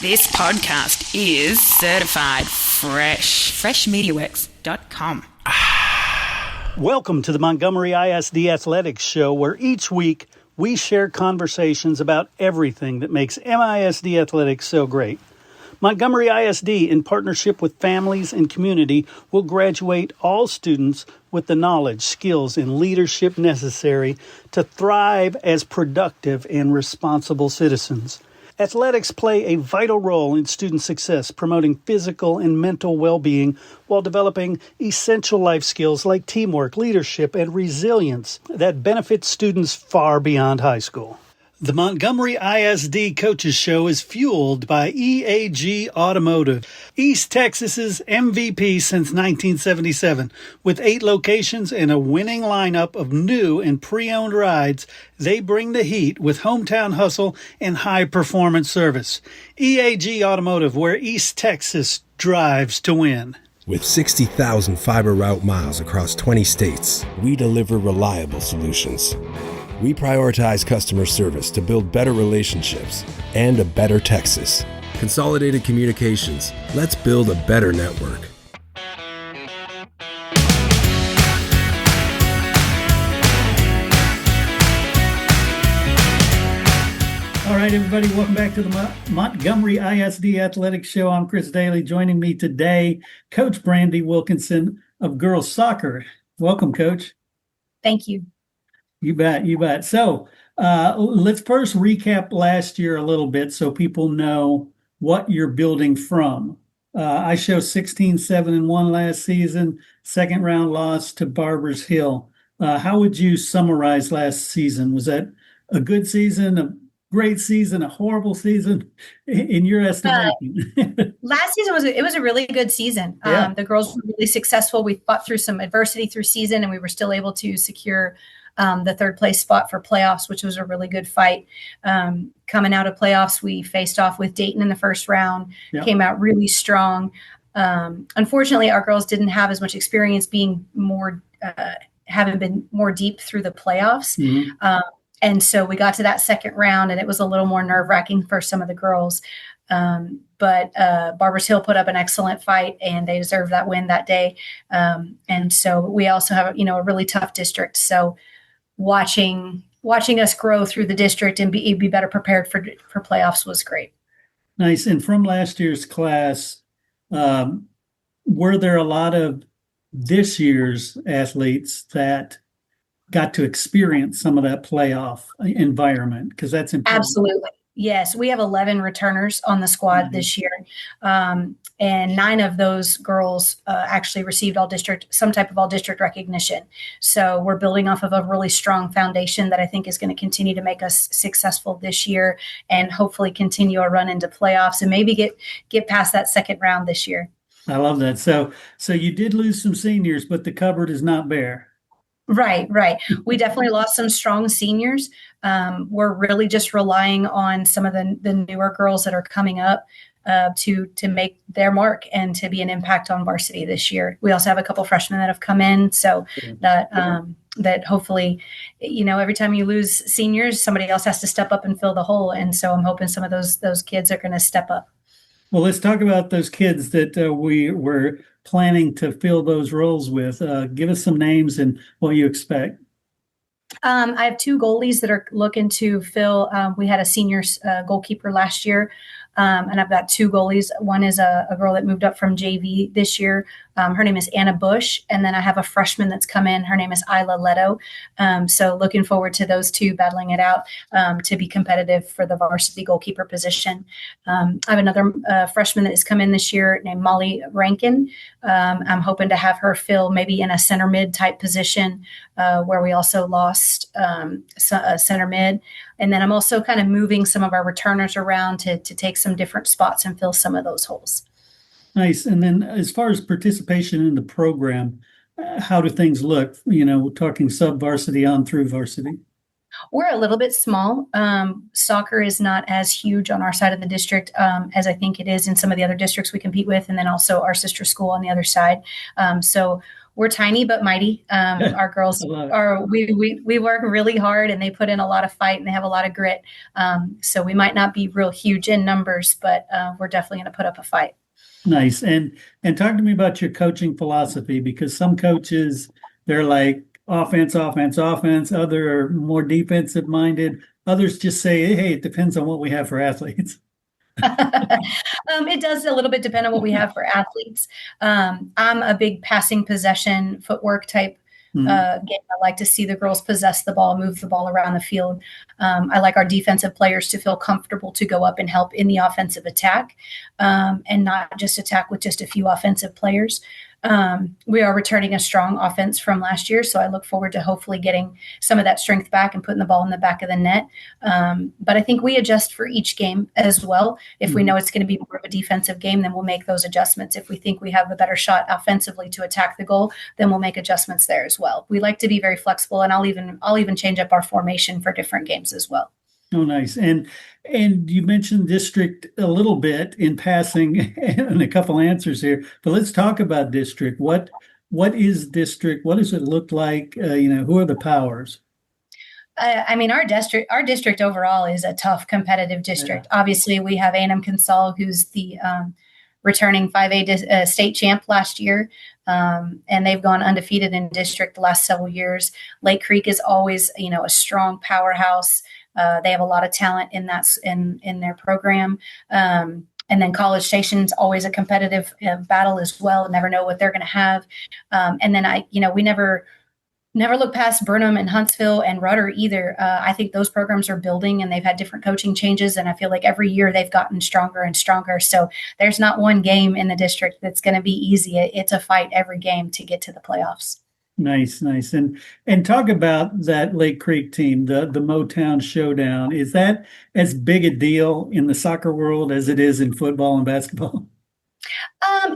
This podcast is certified fresh. Freshmediaworks.com. Welcome to the Montgomery ISD Athletics Show, where each week we share conversations about everything that makes MISD athletics so great. Montgomery ISD, in partnership with families and community, will graduate all students with the knowledge, skills, and leadership necessary to thrive as productive and responsible citizens. Athletics play a vital role in student success, promoting physical and mental well-being while developing essential life skills like teamwork, leadership, and resilience that benefit students far beyond high school. The Montgomery ISD Coaches Show is fueled by EAG Automotive, East Texas's MVP since 1977. With 8 locations and a winning lineup of new and pre-owned rides, they bring the heat with hometown hustle and high-performance service. EAG Automotive, where East Texas drives to win. With 60,000 fiber route miles across 20 states, we deliver reliable solutions. We prioritize customer service to build better relationships and a better Texas. Consolidated Communications. Let's build a better network. All right, everybody, welcome back to the Montgomery ISD Athletics Show. I'm Chris Daly. Joining me today, Coach Brandi Wilkinson of girls soccer. Welcome, Coach. Thank you. You bet, you bet. So let's first recap last year a little bit so people know what you're building from. I show 16-7-1 last season, second round loss to Barbers Hill. How would you summarize last season? Was that a good season, a great season, a horrible season in your estimation? Last season was a really good season. Yeah. The girls were really successful. We fought through some adversity through season, and we were still able to secure the third place spot for playoffs, which was a really good fight. Coming out of playoffs, we faced off with Dayton in the first round, came out really strong. Unfortunately, our girls didn't have as much experience being more, having been more deep through the playoffs. Mm-hmm. And so we got to that second round, and it was a little more nerve-wracking for some of the girls. But Barbers Hill put up an excellent fight, and they deserved that win that day. And so we also have, a really tough district. So watching us grow through the district and be better prepared for playoffs was great. Nice. And from last year's class, were there a lot of this year's athletes that got to experience some of that playoff environment? Because that's important. Absolutely. Yes, we have 11 returners on the squad this year, and 9 of those girls actually received some type of all-district recognition. So we're building off of a really strong foundation that I think is going to continue to make us successful this year, and hopefully continue our run into playoffs and maybe get past that second round this year. I love that. So you did lose some seniors, but the cupboard is not bare. Right. We definitely lost some strong seniors. We're really just relying on some of the newer girls that are coming up to make their mark and to be an impact on varsity this year. We also have a couple freshmen that have come in, so that hopefully, every time you lose seniors, somebody else has to step up and fill the hole. And so I'm hoping some of those kids are going to step up. Well, let's talk about those kids that we were planning to fill those roles with. Give us some names and what you expect. I have 2 goalies that are looking to fill. We had a senior goalkeeper last year, and I've got 2 goalies. One is a girl that moved up from JV this year. Her name is Anna Bush. And then I have a freshman that's come in. Her name is Isla Leto. So looking forward to those 2 battling it out to be competitive for the varsity goalkeeper position. I have another freshman that has come in this year named Molly Rankin. I'm hoping to have her fill maybe in a center mid type position where we also lost a center mid. And then I'm also kind of moving some of our returners around to take some different spots and fill some of those holes. Nice. And then as far as participation in the program, how do things look? Talking sub-varsity on through varsity. We're a little bit small. Soccer is not as huge on our side of the district as I think it is in some of the other districts we compete with, and then also our sister school on the other side. So we're tiny but mighty. Our girls are we work really hard, and they put in a lot of fight, and they have a lot of grit. So we might not be real huge in numbers, but we're definitely going to put up a fight. Nice. And talk to me about your coaching philosophy, because some coaches, they're like offense, offense, offense. Other are more defensive minded. Others just say, hey, it depends on what we have for athletes. It does a little bit depend on what we have for athletes. I'm a big passing possession footwork type game. I like to see the girls possess the ball, move the ball around the field. I like our defensive players to feel comfortable to go up and help in the offensive attack, and not just attack with just a few offensive players. We are returning a strong offense from last year, so I look forward to hopefully getting some of that strength back and putting the ball in the back of the net. But I think we adjust for each game as well. If we know it's going to be more of a defensive game, then we'll make those adjustments. If we think we have a better shot offensively to attack the goal, then we'll make adjustments there as well. We like to be very flexible, and I'll even change up our formation for different games as well. Oh, nice. And you mentioned district a little bit in passing and a couple answers here, but let's talk about district. What is district? What does it look like? Who are the powers? Our district overall is a tough competitive district. Yeah. Obviously, we have A&M Consol, who's the returning 5A state champ last year. And they've gone undefeated in district the last several years. Lake Creek is always, a strong powerhouse. They have a lot of talent in their program. And then College Station's always a competitive battle as well. Never know what they're going to have. And then we never look past Burnham and Huntsville and Rudder either. I think those programs are building, and they've had different coaching changes. And I feel like every year they've gotten stronger and stronger. So there's not one game in the district that's going to be easy. It's a fight every game to get to the playoffs. Nice. And talk about that Lake Creek team, the Motown Showdown. Is that as big a deal in the soccer world as it is in football and basketball?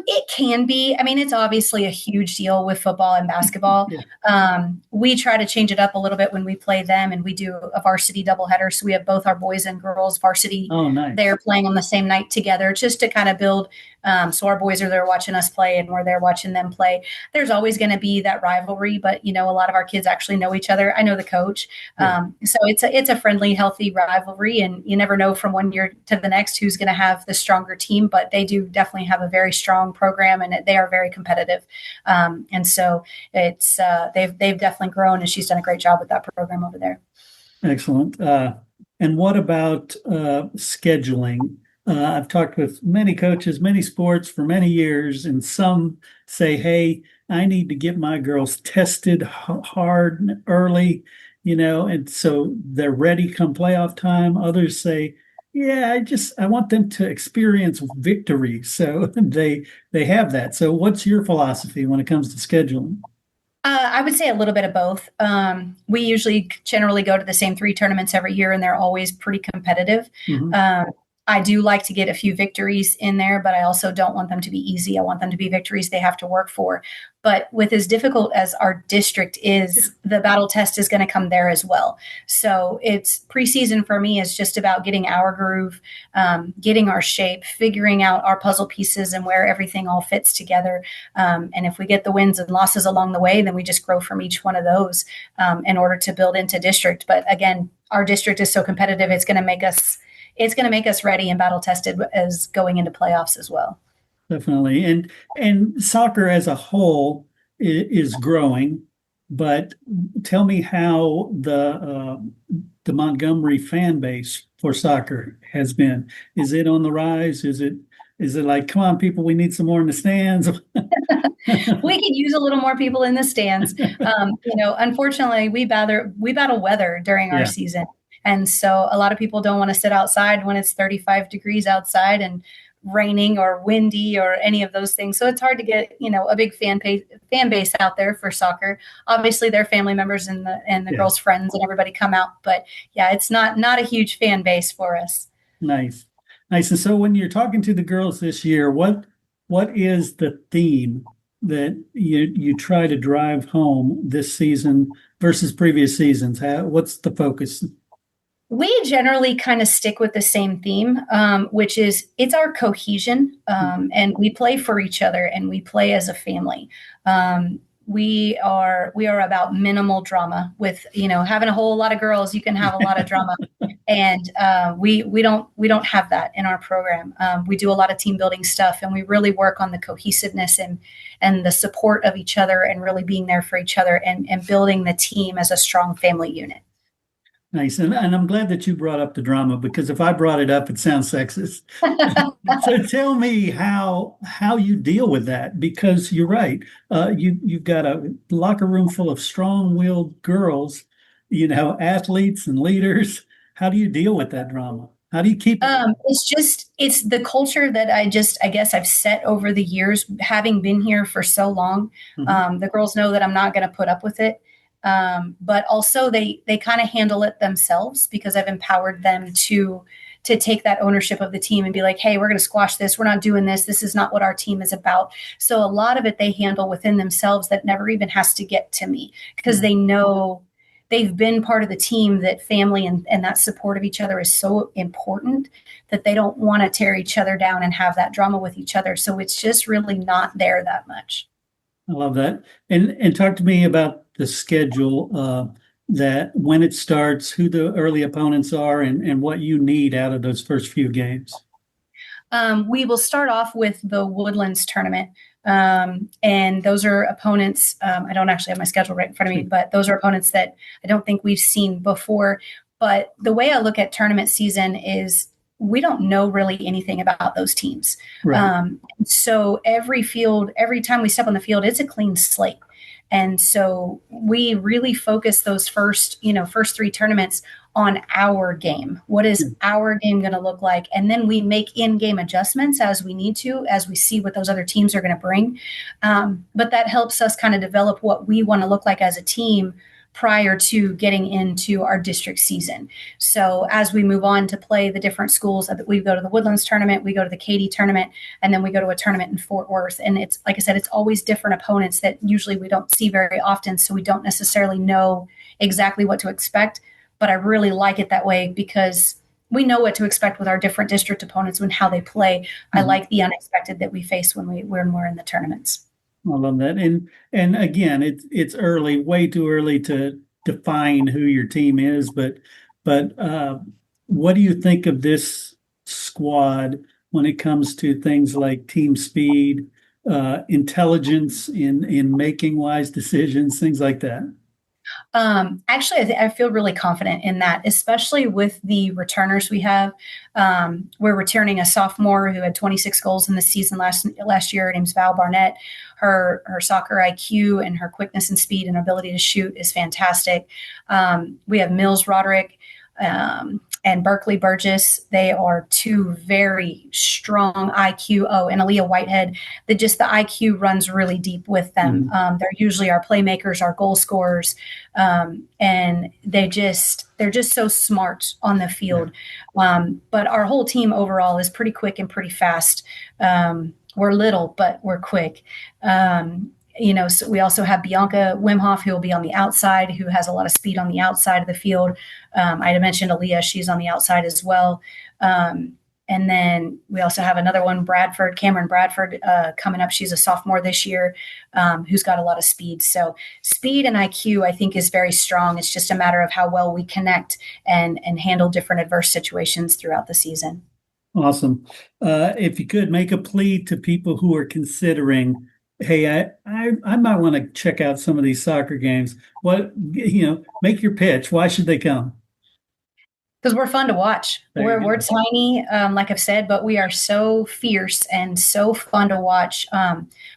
It can be. It's obviously a huge deal with football and basketball. Yeah. We try to change it up a little bit when we play them, and we do a varsity doubleheader. So we have both our boys and girls varsity. Oh, nice. They're playing on the same night together, just to kind of build. So our boys are there watching us play, and we're there watching them play. There's always going to be that rivalry, but a lot of our kids actually know each other. I know the coach. So it's a friendly, healthy rivalry, and you never know from one year to the next who's going to have the stronger team, but they do definitely have a very strong program, and they are very competitive. And so it's they've definitely grown, and she's done a great job with that program over there. Excellent. And what about scheduling? I've talked with many coaches, many sports for many years, and some say, hey, I need to get my girls tested hard and early, and so they're ready come playoff time. Others say, yeah, I want them to experience victory. So they have that. So what's your philosophy when it comes to scheduling? I would say a little bit of both. We usually generally go to the same 3 tournaments every year, and they're always pretty competitive. Mm-hmm. I do like to get a few victories in there, but I also don't want them to be easy. I want them to be victories they have to work for. But with as difficult as our district is, the battle test is going to come there as well. So it's preseason for me is just about getting our groove, getting our shape, figuring out our puzzle pieces and where everything all fits together. And if we get the wins and losses along the way, then we just grow from each one of those in order to build into district. But again, our district is so competitive, it's going to make us ready and battle tested as going into playoffs as well. Definitely. And soccer as a whole is growing, but tell me how the Montgomery fan base for soccer has been. Is it on the rise? Is it like, come on, people, we need some more in the stands? We could use a little more people in the stands. Unfortunately, we battle weather during our season. And so a lot of people don't want to sit outside when it's 35 degrees outside and raining or windy or any of those things. So it's hard to get, a big fan base out there for soccer. Obviously their family members and the girls' friends and everybody come out, but it's not a huge fan base for us. Nice. And so when you're talking to the girls this year, what is the theme that you try to drive home this season versus previous seasons? What's the focus? We generally kind of stick with the same theme, which is it's our cohesion, and we play for each other and we play as a family. we are about minimal drama. With having a whole lot of girls, you can have a lot of drama, and we don't have that in our program. We do a lot of team building stuff, and we really work on the cohesiveness and the support of each other, and really being there for each other, and building the team as a strong family unit. Nice. And I'm glad that you brought up the drama, because if I brought it up, it sounds sexist. So tell me how you deal with that, because you're right. You've got a locker room full of strong-willed girls, athletes and leaders. How do you deal with that drama? How do you keep it? It's the culture that I guess I've set over the years, having been here for so long. Mhm. The girls know that I'm not going to put up with it. But also they kind of handle it themselves, because I've empowered them to take that ownership of the team and be like, hey, we're going to squash this. We're not doing this. This is not what our team is about. So a lot of it they handle within themselves, that never even has to get to me, because they know they've been part of the team, that family and that support of each other is so important, that they don't want to tear each other down and have that drama with each other. So it's just really not there that much. I love that. And talk to me about the schedule, that when it starts, who the early opponents are, and what you need out of those first few games. We will start off with the Woodlands tournament. And those are opponents. I don't actually have my schedule right in front of me, but those are opponents that I don't think we've seen before. But the way I look at tournament season is, we don't know really anything about those teams. Right. So every time we step on the field, it's a clean slate. And so we really focus those first three tournaments on our game. What is our game going to look like? And then we make in-game adjustments as we need to, as we see what those other teams are going to bring. But that helps us kind of develop what we want to look like as a team prior to getting into our district season. So as we move on to play the different schools, we go to the Woodlands tournament, we go to the Katy tournament, and then we go to a tournament in Fort Worth. And it's, like I said, it's always different opponents that usually we don't see very often. So we don't necessarily know exactly what to expect, but I really like it that way, because we know what to expect with our different district opponents and how they play. Mm-hmm. I like the unexpected that we face when we're in the tournaments. I love that. And again, it's early, way too early to define who your team is, but what do you think of this squad when it comes to things like team speed, intelligence in making wise decisions, things like that? Actually, I feel really confident in that, especially with the returners we have. We're returning a sophomore who had 26 goals in the season last year. Her name's Val Barnett. Her soccer IQ and her quickness and speed and ability to shoot is fantastic. We have Mills Roderick and Berkeley Burgess. They are two very strong IQ. Oh, and Aaliyah Whitehead. The IQ runs really deep with them. They're usually our playmakers, our goal scorers, and they're just so smart on the field. But our whole team overall is pretty quick and pretty fast. We're little, but we're quick. So we also have Bianca Wimhoff, who will be on the outside, who has a lot of speed on the outside of the field. I had mentioned Aaliyah. She's on the outside as well. And then we also have another one, Cameron Bradford, coming up. She's a sophomore this year, who's got a lot of speed. So speed and IQ, I think, is very strong. It's just a matter of how well we connect and handle different adverse situations throughout the season. Awesome. If you could make a plea to people who are considering, hey, I might want to check out some of these soccer games. Make your pitch. Why should they come? Because we're fun to watch. We're tiny, like I've said, but we are so fierce and so fun to watch.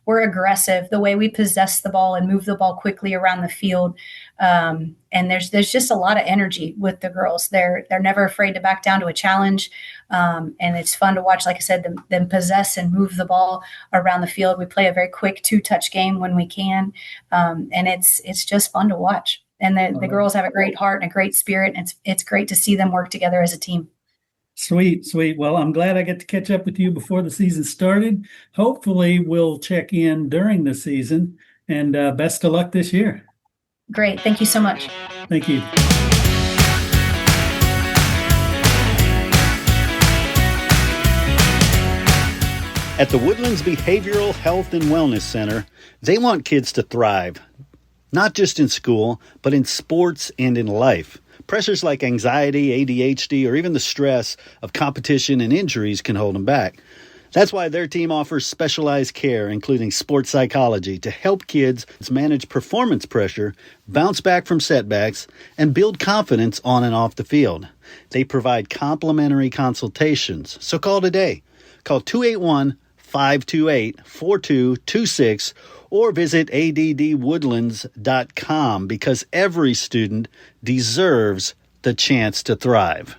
We're aggressive, the way we possess the ball and move the ball quickly around the field. And there's just a lot of energy with the girls. They're never afraid to back down to a challenge. And it's fun to watch, like I said, them possess and move the ball around the field. We play a very quick 2-touch game when we can. And it's just fun to watch. And the girls have a great heart and a great spirit. And it's great to see them work together as a team. Sweet. Well, I'm glad I get to catch up with you before the season started. Hopefully we'll check in during the season, and best of luck this year. Great. Thank you so much. Thank you. At the Woodlands Behavioral Health and Wellness Center, they want kids to thrive, not just in school, but in sports and in life. Pressures like anxiety, ADHD, or even the stress of competition and injuries can hold them back. That's why their team offers specialized care, including sports psychology, to help kids manage performance pressure, bounce back from setbacks, and build confidence on and off the field. They provide complimentary consultations, so call today. Call 281-528-4226 or visit addwoodlands.com because every student deserves the chance to thrive.